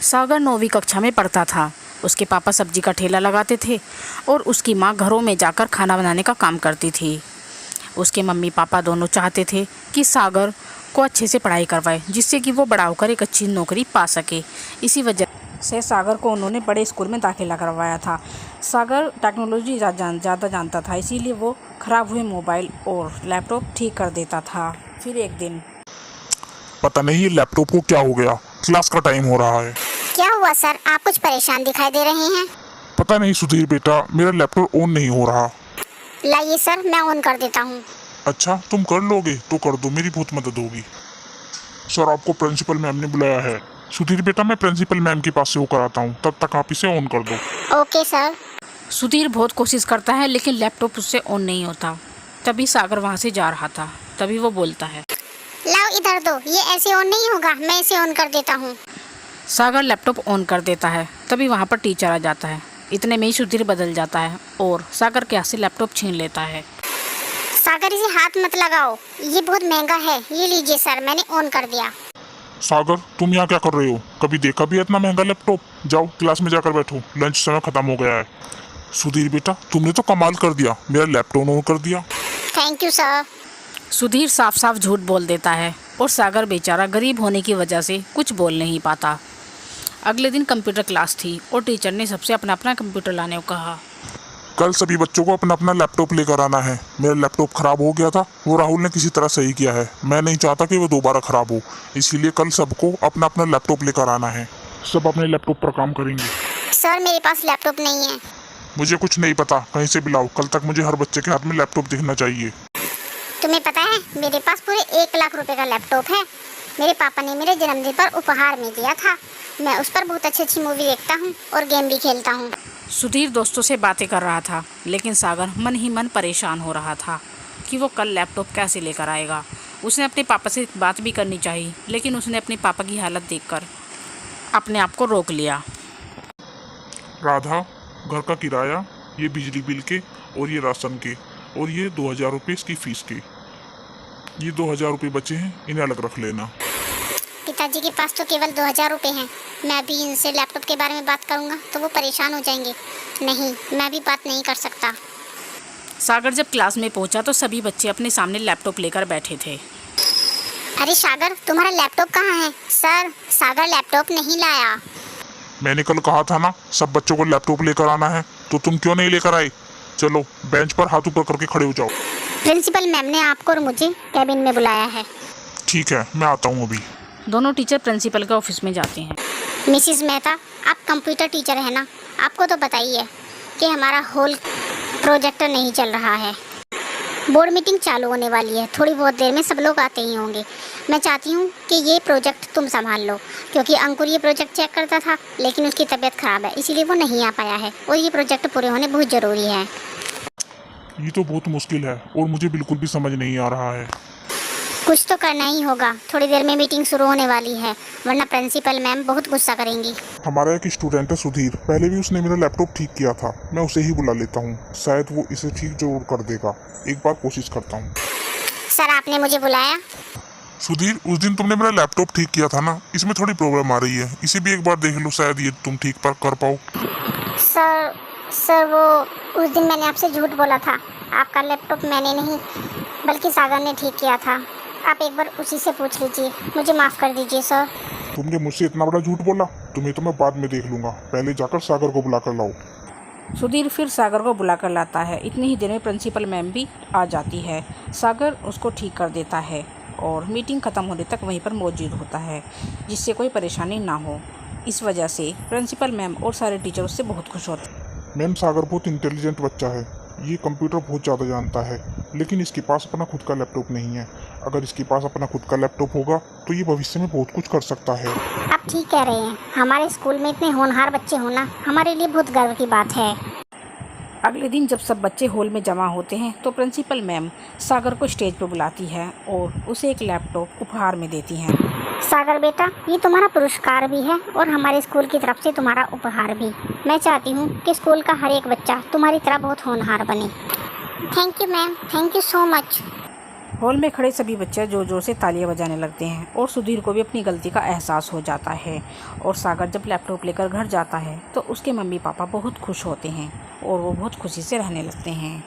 सागर 9वीं कक्षा में पढ़ता था। उसके पापा सब्जी का ठेला लगाते थे और उसकी माँ घरों में जाकर खाना बनाने का काम करती थी। उसके मम्मी पापा दोनों चाहते थे कि सागर को अच्छे से पढ़ाई करवाए, जिससे कि वो बड़ा होकर एक अच्छी नौकरी पा सके। इसी वजह से सागर को उन्होंने बड़े स्कूल में दाखिला करवाया था। सागर टेक्नोलॉजी ज़्यादा जानता था, इसीलिए वो ख़राब हुए मोबाइल और लैपटॉप ठीक कर देता था। फिर एक दिन पता नहीं ये लैपटॉप को क्या हो गया, क्लास का टाइम हो रहा है। क्या हुआ सर, आप कुछ परेशान दिखाई दे रहे हैं। पता नहीं सुधीर बेटा, मेरा लैपटॉप ऑन नहीं हो रहा। लाइए सर, मैं ऑन कर देता हूँ। अच्छा, तुम कर लोगे तो कर दो, मेरी बहुत मदद होगी। सर, आपको प्रिंसिपल मैम ने बुलाया है। सुधीर बेटा, मैं प्रिंसिपल मैम के पास से वो कराता हूँ, तब तक आप इसे ऑन कर दो। Okay sir. सुधीर बहुत कोशिश करता है लेकिन लैपटॉप उससे ऑन नहीं होता। तभी सागर वहाँ से जा रहा था। तभी वो बोलता है, लाओ इधर दो, ये ऐसे ऑन नहीं होगा, मैं इसे ऑन कर देता हूँ। सागर लैपटॉप ऑन कर देता है। तभी वहाँ पर टीचर आ जाता है। इतने में ही सुधीर बदल जाता है और सागर के हाथ से लैपटॉप छीन लेता है। सागर, इसे हाथ मत लगाओ, ये बहुत महंगा है। ये लीजिए सर, मैंने ऑन कर दिया। सागर, तुम यहाँ क्या कर रहे हो? कभी देखा भी है इतना महंगा लैपटॉप? जाओ क्लास में जाकर बैठो, लंच समय खत्म हो गया है। सुधीर बेटा, तुमने तो कमाल कर दिया, मेरा लैपटॉप ऑन कर दिया। Thank you sir. सुधीर साफ साफ झूठ बोल देता है और सागर बेचारा गरीब होने की वजह से कुछ बोल नहीं पाता। अगले दिन कंप्यूटर क्लास थी और टीचर ने सबसे अपना अपना कंप्यूटर लाने को कहा। कल सभी बच्चों को अपना अपना लैपटॉप लेकर आना है। मेरा लैपटॉप खराब हो गया था, वो राहुल ने किसी तरह सही किया है। मैं नहीं चाहता कि वो दोबारा खराब हो, इसीलिए कल सबको अपना अपना लैपटॉप लेकर आना है। सब अपने लैपटॉप पर काम करेंगे। सर, मेरे पास लैपटॉप नहीं है। मुझे कुछ नहीं पता, कहीं से भी लाओ। कल तक मुझे हर बच्चे के हाथ में लैपटॉप दिखना चाहिए। तुम्हें पता है, मेरे पास पूरे 1 लाख रुपए का लैपटॉप है। मेरे पापा ने मेरे जन्मदिन पर उपहार में दिया था। मैं उस पर बहुत अच्छी मूवी देखता हूँ और गेम भी खेलता हूँ। सुधीर दोस्तों से बातें कर रहा था लेकिन सागर मन ही मन परेशान हो रहा था कि वो कल लैपटॉप कैसे लेकर आएगा। उसने अपने पापा से बात भी करनी चाहिए लेकिन उसने अपने पापा की हालत देखकर अपने आप को रोक लिया। राधा, घर का किराया, ये बिजली बिल के और ये राशन के और ये 2000 रुपये इसकी फीस के। ये 2000 रुपये बचे हैं, इन्हें अलग रख लेना। पिताजी के पास तो केवल 2000 रुपये हैं। मैं अभी इनसे लैपटॉप के बारे में बात करूंगा तो वो परेशान हो जाएंगे। नहीं, मैं भी बात नहीं कर सकता। सागर जब क्लास में पहुंचा तो सभी बच्चे अपने सामने लैपटॉप लेकर बैठे थे। अरे सागर, तुम्हारा लैपटॉप कहाँ है? सर, सागर लैपटॉप नहीं लाया। मैंने कल कहा था ना, सब बच्चों को लैपटॉप लेकर आना है, तो तुम क्यों नहीं लेकर आए? चलो बेंच पर हाथ ऊपर करके खड़े हो जाओ। प्रिंसिपल मैम ने आपको और मुझे कैबिन में बुलाया है। ठीक है, मैं आता हूँ अभी। दोनों टीचर प्रिंसिपल के ऑफिस में जाते हैं। मिसिस मेहता, आप कंप्यूटर टीचर है ना, आपको तो पता ही है कि हमारा होल प्रोजेक्टर नहीं चल रहा है। बोर्ड मीटिंग चालू होने वाली है, थोड़ी बहुत देर में सब लोग आते ही होंगे। मैं चाहती हूँ कि ये प्रोजेक्ट तुम संभाल लो, क्योंकि अंकुर ये प्रोजेक्ट चेक करता था लेकिन उसकी तबीयत ख़राब है, इसीलिए वो नहीं आ पाया है और ये प्रोजेक्ट पूरे होने बहुत ज़रूरी है। ये तो बहुत मुश्किल है और मुझे बिल्कुल भी समझ नहीं आ रहा है। कुछ तो करना ही होगा, थोड़ी देर में मीटिंग शुरू होने वाली है, वरना प्रिंसिपल मैम बहुत गुस्सा करेंगी। हमारा एक स्टूडेंट है सुधीर, पहले भी उसने मेरा लैपटॉप ठीक किया था। मैं उसे ही बुला लेता हूँ, शायद वो इसे ठीक जरूर कर देगा। एक बार कोशिश करता हूँ। सर, आपने मुझे बुलाया? सुधीर, उस दिन तुमने मेरा लैपटॉप ठीक किया था ना, इसमें थोड़ी प्रॉब्लम आ रही है, इसे भी एक बार देख लो, शायद ये तुम ठीक पर कर पाओ। सर वो उस दिन मैंने आपसे झूठ बोला था। आपका लैपटॉप मैंने नहीं बल्कि सागर ने ठीक किया था। आप एक बार उसी से पूछ लीजिए, मुझे माफ़ कर दीजिए सर। तुमने मुझसे इतना बड़ा झूठ बोला? तुम्हें तो मैं बाद में देख लूंगा, पहले जाकर सागर को बुला कर लाओ। सुधीर फिर सागर को बुलाकर लाता है। इतनी ही देर में प्रिंसिपल मैम भी आ जाती है। सागर उसको ठीक कर देता है और मीटिंग ख़त्म होने तक वहीं पर मौजूद होता है, जिससे कोई परेशानी ना हो। इस वजह से प्रिंसिपल मैम और सारे टीचर उससे बहुत खुश होते हैं। मैम, सागर बहुत इंटेलिजेंट बच्चा है, ये कंप्यूटर बहुत ज़्यादा जानता है, लेकिन इसके पास अपना खुद का लैपटॉप नहीं है। अगर इसके पास अपना खुद का लैपटॉप होगा तो ये भविष्य में बहुत कुछ कर सकता है। आप ठीक कह रहे हैं, हमारे स्कूल में इतने होनहार बच्चे होना हमारे लिए बहुत गर्व की बात है। अगले दिन जब सब बच्चे हॉल में जमा होते हैं तो प्रिंसिपल मैम सागर को स्टेज पर बुलाती है और उसे एक लैपटॉप उपहार में देती हैं। सागर बेटा, ये तुम्हारा पुरस्कार भी है और हमारे स्कूल की तरफ से तुम्हारा उपहार भी। मैं चाहती हूँ कि स्कूल का हर एक बच्चा तुम्हारी तरह बहुत होनहार बने। Thank you ma'am, thank you so much. Hall में खड़े सभी बच्चे जोर जोर से तालियां बजाने लगते हैं और सुधीर को भी अपनी गलती का एहसास हो जाता है। और सागर जब लैपटॉप लेकर घर जाता है तो उसके मम्मी पापा बहुत खुश होते हैं और वो बहुत खुशी से रहने लगते हैं।